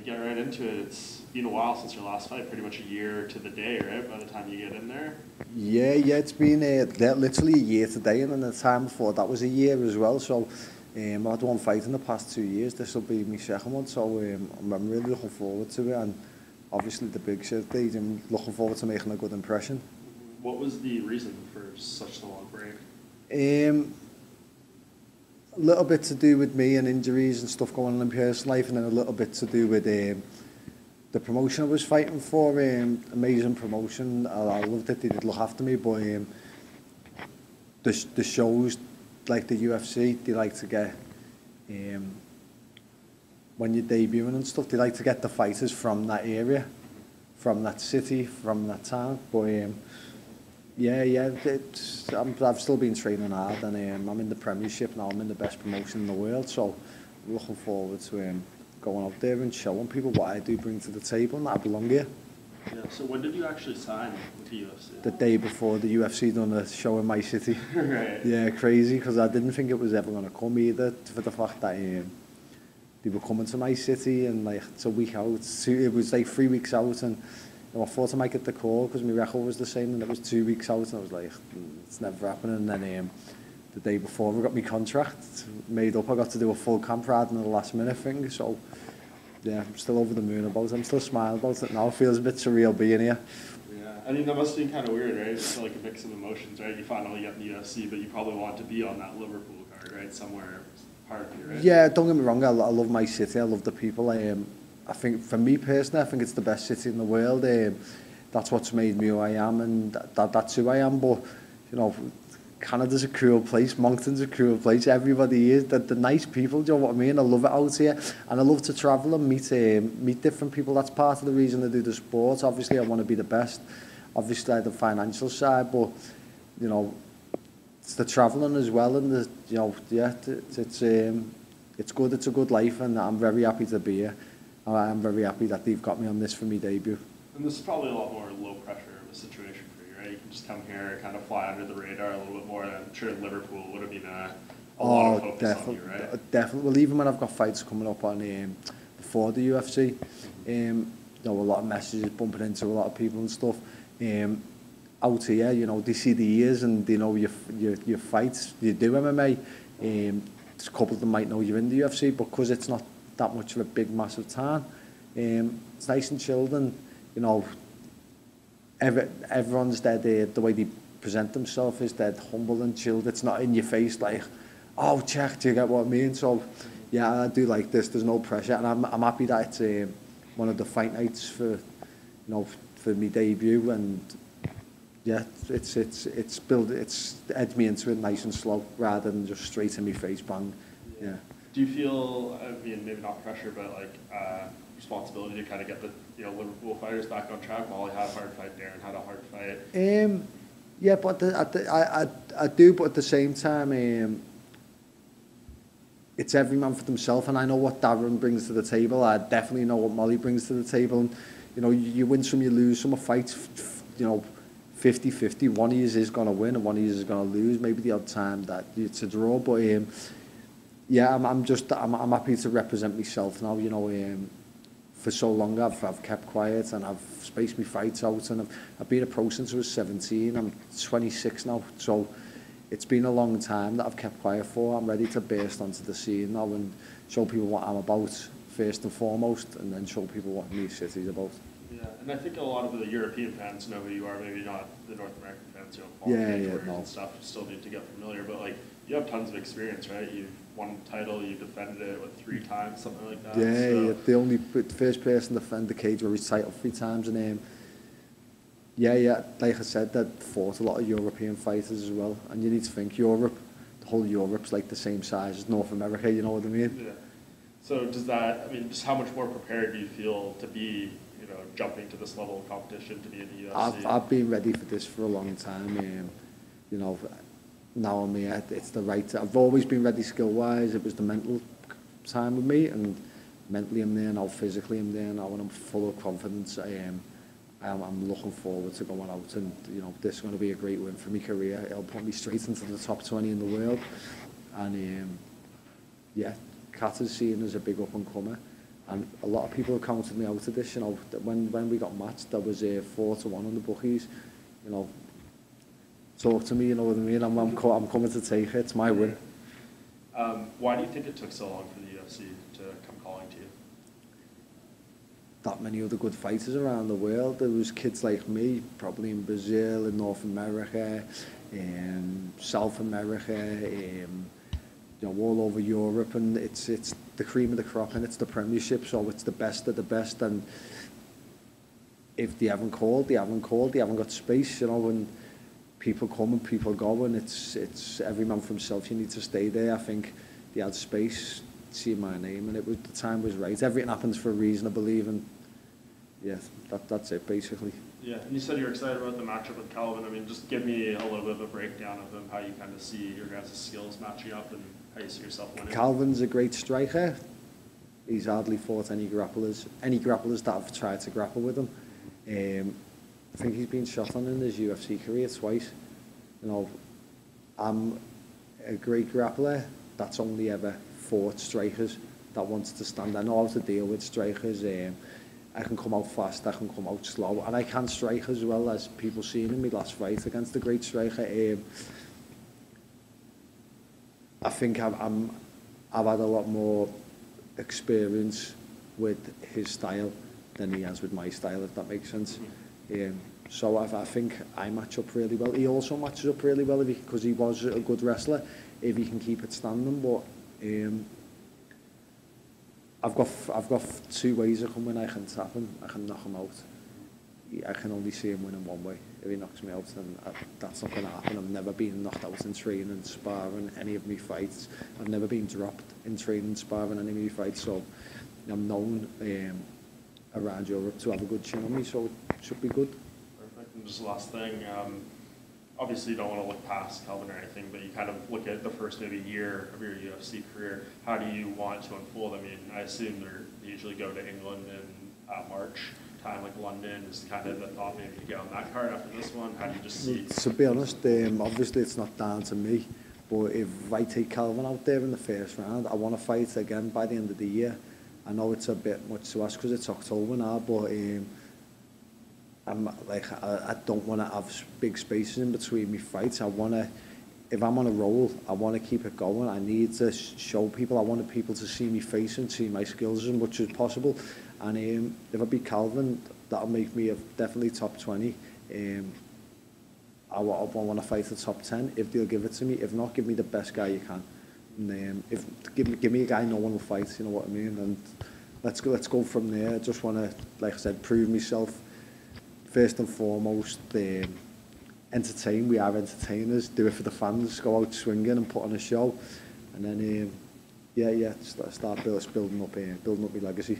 get right into it, it's been a while since your last fight, pretty much a year to the day, right, by the time you get in there? Yeah, it's been literally a year today, and then the time before that was a year as well. So I've had one fight in the past 2 years. This will be my second one, so I'm really looking forward to it. And obviously the big stage, I'm looking forward to making a good impression. What was the reason for such a long break? A little bit to do with me and injuries and stuff going on in personal life, and then a little bit to do with the promotion I was fighting for. Amazing promotion. I loved it. They did look after me, but the shows like the UFC, they like to get when you're debuting and stuff, they like to get the fighters from that area, from that city, from that town. But I've still been training hard, and I'm in the Premiership now. I'm in the best promotion in the world, so I'm looking forward to going out there and showing people what I do bring to the table and that I belong here. Yeah, so when did you actually sign with the UFC? The day before the UFC done a show in my city. Right. Yeah, crazy, because I didn't think it was ever going to come either, for the fact that they were coming to my city, and like it's a week out. It was like 3 weeks out, and I thought I might get the call because my record was the same, and it was 2 weeks out, and I was like, it's never happening. And then the day before I got my contract made up, I got to do a full camp rather than the last minute thing. So yeah, I'm still over the moon about it. I'm still smiling about it now. It feels a bit surreal being here. Yeah, I mean, that must have been kind of weird, right? It's like a mix of emotions, right? You finally get in the UFC, but you probably want to be on that Liverpool card, right? Somewhere part of you, right? Yeah, don't get me wrong, I love my city, I love the people. I think, for me personally, I think it's the best city in the world. That's what's made me who I am, and that's who I am. But, you know, Canada's a cool place, Moncton's a cool place, everybody is. The nice people, do you know what I mean? I love it out here, and I love to travel and meet different people. That's part of the reason I do the sport. Obviously, I want to be the best. Obviously, the financial side, but, you know, it's the travelling as well, and the, you know, yeah, it's good. It's a good life, and I'm very happy to be here. I'm very happy that they've got me on this for my debut. And this is probably a lot more low pressure of a situation for you, right? You can just come here, kind of fly under the radar a little bit more. I'm sure Liverpool would have been a lot of focus on you, right? Definitely. Well, even when I've got fights coming up on before the UFC, you know, a lot of messages bumping into a lot of people and stuff. Out here, you know, they see the years and they know your fights. You do MMA. A couple of them might know you're in the UFC, but because it's not that much of a big, massive town, it's nice and chilled, and, you know, everyone's dead. The way they present themselves is dead humble and chilled. It's not in your face like, oh, check, do you get what I mean? So, yeah, I do like this. There's no pressure, and I'm happy that it's one of the fight nights for me debut, and yeah, it's edged me into it nice and slow rather than just straight in my face, bang. Yeah. Do you feel, I mean, maybe not pressure, but like responsibility to kind of get the Liverpool fighters back on track? Molly had a hard fight, Darren had a hard fight. Yeah, but I do, but at the same time, it's every man for themselves, and I know what Darren brings to the table. I definitely know what Molly brings to the table, and, you know, you win some, you lose some. Fights, you know, 50-50. One of you is going to win and one of you is going to lose. Maybe the odd time that it's a draw, but yeah, I'm happy to represent myself now. You know, for so long I've kept quiet and I've spaced my fights out, and I've been a pro since I was 17. I'm 26 now, so it's been a long time that I've kept quiet for. I'm ready to burst onto the scene now and show people what I'm about first and foremost, and then show people what my city's about. Yeah, and I think a lot of the European fans know who you are, maybe not the North American fans, and stuff, still need to get familiar, but like, you have tons of experience, right? You've won a title, you defended it, 3 times, something like that? Yeah, the first person to defend the cage where his title 3 times, and yeah, like I said, that fought a lot of European fighters as well, and you need to think Europe, the whole Europe's like the same size as North America, you know what I mean? Yeah. So does that, I mean, just how much more prepared do you feel to be, you know, jumping to this level of competition, to be in the UFC? I've been ready for this for a long time. You know, now I'm here, it's the right time. I've always been ready skill-wise. It was the mental time with me, and mentally I'm there now, physically I'm there now, and I'm full of confidence. I'm looking forward to going out, and, you know, this is going to be a great win for my career. It'll put me straight into the top 20 in the world, and yeah, Kat is seen as a big up-and-comer, And a lot of people have counted me out of this, you know, that when we got matched, there was 4-1 on the bookies, you know, talk to me, you know what I mean, I'm coming to take it, it's my win. Why do you think it took so long for the UFC to come calling to you? That many other good fighters around the world. There was kids like me, probably in Brazil, in North America, South America, you know, all over Europe, and it's the cream of the crop, and it's the Premiership, so it's the best of the best. And if they haven't called, they haven't got space, you know. And people come and people go, and it's every man for himself. You need to stay there. I think they had space, see my name, and the time was right. Everything happens for a reason, I believe, and yeah, that's it basically. Yeah, and you said you're excited about the matchup with Calvin. I mean, just give me a little bit of a breakdown of him, how you kind of see your guys' skills matching up and how you see yourself winning. Calvin's a great striker. He's hardly fought any grapplers that have tried to grapple with him. I think he's been shot on in his UFC career twice. You know, I'm a great grappler that's only ever fought strikers that wants to stand. I know how to deal with strikers. I can come out fast, I can come out slow, and I can strike as well, as people seen in my last fight against a great striker. I think I've had a lot more experience with his style than he has with my style, if that makes sense. So I think I match up really well. He also matches up really well because he was a good wrestler, if he can keep it standing. But I've got two ways of coming. I can tap him, I can knock him out. I can only see him winning one way. If he knocks me out, then that's not going to happen. I've never been knocked out in training, sparring, any of my fights. I've never been dropped in training, sparring, any of my fights. So I'm known around Europe to have a good chin on me, so it should be good. Perfect. And just the last thing, obviously you don't want to look past Calvin or anything, but you kind of look at the first maybe year of your UFC career. How do you want it to unfold? I mean, I assume they usually go to England in March time, like London is kind of the thought maybe to get on that card after this one. How do you just see? To be honest, obviously it's not down to me, but if I take Calvin out there in the first round, I want to fight again by the end of the year. I know it's a bit much to ask because it's October now, but I don't want to have big spaces in between me fights. If I'm on a roll, I want to keep it going. I need to show people. I want people to see me face and see my skills as much as possible. And if I beat Calvin, that'll make me definitely top 20. I want to fight the top 10 if they'll give it to me. If not, give me the best guy you can. And give me a guy no one will fight. You know what I mean? And let's go from there. I just want to, like I said, prove myself. First and foremost, entertain. We are entertainers. Do it for the fans. Go out swinging and put on a show. And then, start building up my legacy.